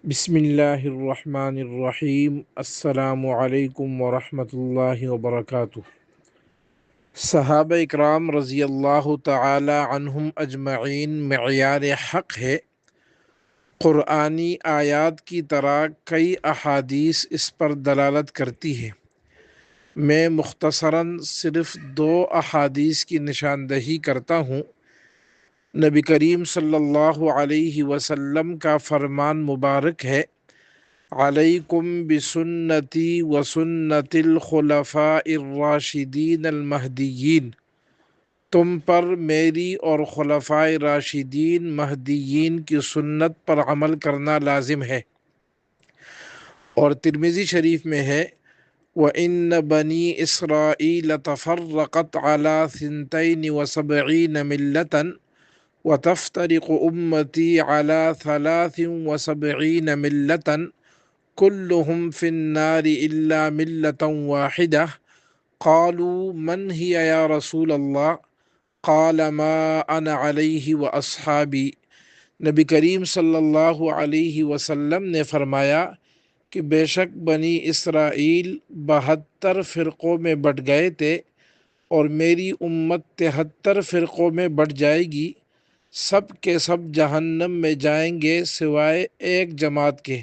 بسم اللہ الرحمن الرحیم۔ السلام علیکم ورحمۃ اللہ وبرکاتہ۔ صحابہ اکرام رضی اللہ تعالی عنہم اجمعین معیار حق ہے۔ قرآنی آیات کی طرح کئی احادیث اس پر دلالت کرتی ہے۔ میں مختصراً صرف 2 احادیث کی نشاندہی کرتا ہوں۔ نبی کریم صلی اللہ علیہ وسلم کا فرمان مبارک ہے، علیکم بسنتی وسنت الخلفاء الراشدین المہدیین، تم پر میری اور خلفائے راشدین مہدیین کی سنت پر عمل کرنا لازم ہے۔ اور ترمذی شریف میں ہے، وَإِنَّ بَنِي إِسْرَائِيلَ تَفَرَّقَتْ عَلَى 72 مِلَّةً وَتَفْتَرِقُ أُمَّتِي عَلَى 73 مِلَّةً كلهم في النار إلا ملة واحدة قالوا من هي يا رسول الله قال ما أنا عليه وأصحابي۔ نبی کریم صلی اللہ علیہ وسلم نے فرمایا کہ بے شک بنی اسرائیل 72 فرقوں میں بٹ گئے تھے، اور میری امت 73 فرقوں میں بٹ جائے گی، سب کے سب جہنم میں جائیں گے سوائے ایک جماعت کے۔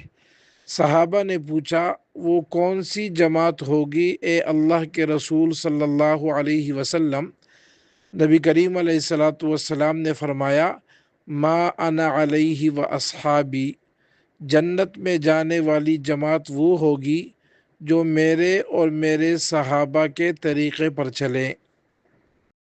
صحابہ نے پوچھا، وہ کون سی جماعت ہوگی اے اللہ کے رسول صلی اللہ علیہ وسلم؟ نبی کریم علیہ السلام نے فرمایا، ما انا علیہ و اصحابی، جنت میں جانے والی جماعت وہ ہوگی جو میرے اور میرے صحابہ کے طریقے پر چلیں۔